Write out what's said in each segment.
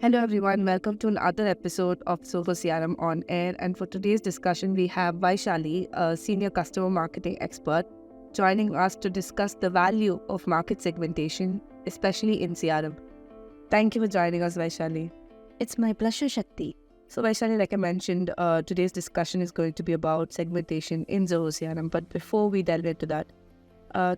Hello everyone, welcome to another episode of Zoho CRM On Air. And for today's discussion, we have Vaishali, a senior customer marketing expert, joining us to discuss the value of market segmentation, especially in CRM. Thank you for joining us, Vaishali. It's my pleasure, Shakti. So Vaishali, like I mentioned, today's discussion is going to be about segmentation in Zoho CRM. But before we delve into that,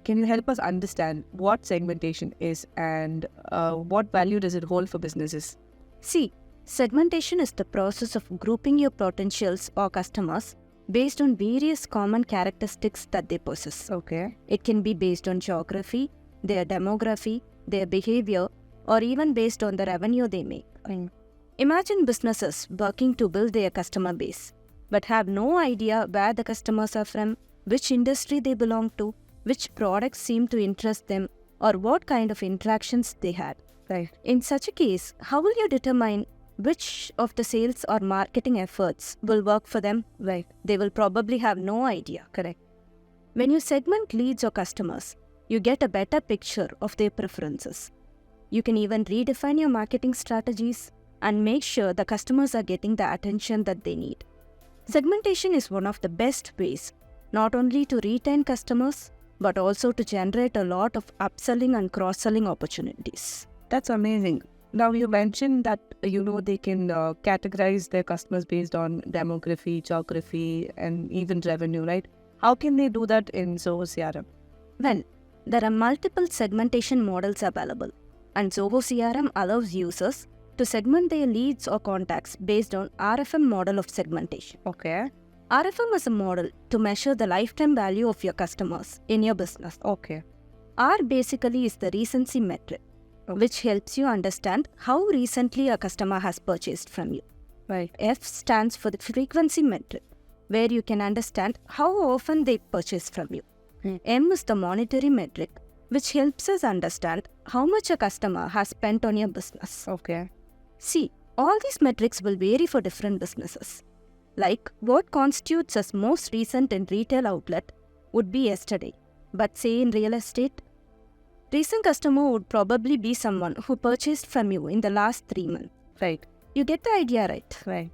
can you help us understand what segmentation is and what value does it hold for businesses? See, segmentation is the process of grouping your potentials or customers based on various common characteristics that they possess. Okay. It can be based on geography, their demography, their behavior, or even based on the revenue they make. Imagine businesses working to build their customer base, but have no idea where the customers are from, which industry they belong to, which products seem to interest them, or what kind of interactions they had. Right. In such a case, how will you determine which of the sales or marketing efforts will work for them? Right. They will probably have no idea. Correct. When you segment leads or customers, you get a better picture of their preferences. You can even redefine your marketing strategies and make sure the customers are getting the attention that they need. Segmentation is one of the best ways not only to retain customers but also to generate a lot of upselling and cross-selling opportunities. That's amazing. Now, you mentioned that, they can categorize their customers based on demography, geography, and even revenue, right? How can they do that in Zoho CRM? Well, there are multiple segmentation models available, and Zoho CRM allows users to segment their leads or contacts based on RFM model of segmentation. Okay. RFM is a model to measure the lifetime value of your customers in your business. Okay. R basically is the recency metric, which helps you understand how recently a customer has purchased from you. Right. F stands for the frequency metric, where you can understand how often they purchase from you. M is the monetary metric, which helps us understand how much a customer has spent on your business. Okay. See, all these metrics will vary for different businesses. Like, what constitutes as most recent in retail outlet would be yesterday, but say in real estate, recent customer would probably be someone who purchased from you in the last 3 months. Right. You get the idea, right? Right.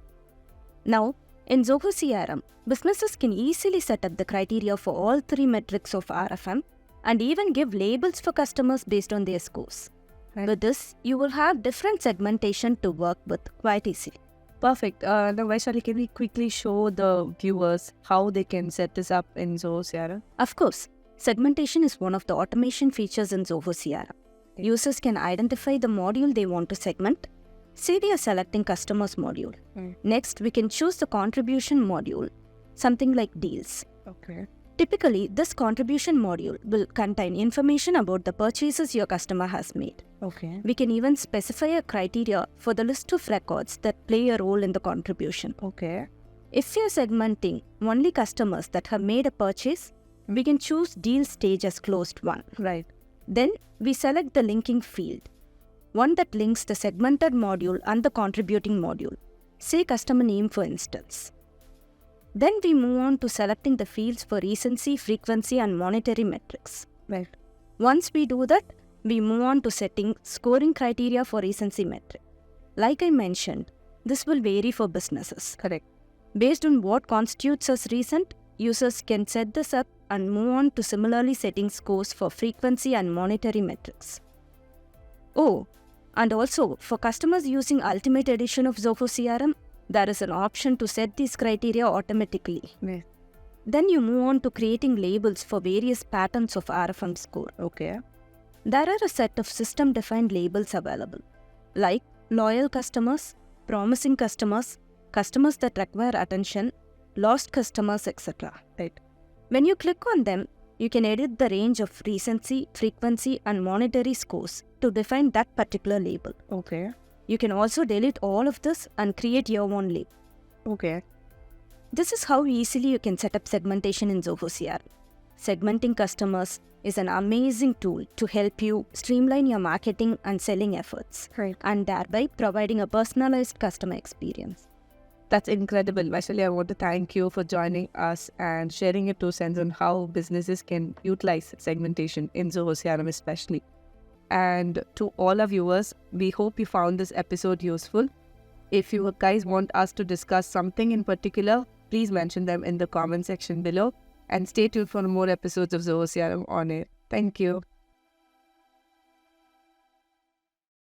Now, in Zoho CRM, businesses can easily set up the criteria for all 3 metrics of RFM and even give labels for customers based on their scores. Right. With this, you will have different segmentation to work with quite easily. Perfect. Now, Vaishali, can we quickly show the viewers how they can set this up in Zoho CRM? Of course, segmentation is one of the automation features in Zoho CRM. Okay. Users can identify the module they want to segment. Say they are selecting customers module. Next, we can choose the contribution module, something like deals. Okay. Typically, this contribution module will contain information about the purchases your customer has made. Okay. We can even specify a criteria for the list of records that play a role in the contribution. Okay. If we are segmenting only customers that have made a purchase, we can choose deal stage as closed one. Right. Then we select the linking field, one that links the segmented module and the contributing module, say customer name for instance. Then we move on to selecting the fields for recency, frequency and monetary metrics. Right. Once we do that, we move on to setting scoring criteria for recency metric. Like I mentioned, this will vary for businesses. Correct. Based on what constitutes as recent, users can set this up and move on to similarly setting scores for frequency and monetary metrics. Oh, and also for customers using Ultimate Edition of Zoho CRM, there is an option to set these criteria automatically. Yes. Then you move on to creating labels for various patterns of RFM score. Okay. There are a set of system-defined labels available, like loyal customers, promising customers, customers that require attention, lost customers, etc. Right. When you click on them, you can edit the range of recency, frequency, and monetary scores to define that particular label. Okay. You can also delete all of this and create your own label. Okay. This is how easily you can set up segmentation in Zoho CRM. Segmenting customers is an amazing tool to help you streamline your marketing and selling efforts, Right. and thereby providing a personalized customer experience. That's incredible. Vaishali, I want to thank you for joining us and sharing your 2 cents on how businesses can utilize segmentation in Zoho CRM especially. And to all our viewers, we hope you found this episode useful. If you guys want us to discuss something in particular, please mention them in the comment section below. And stay tuned for more episodes of Zoho CRM On Air. Thank you.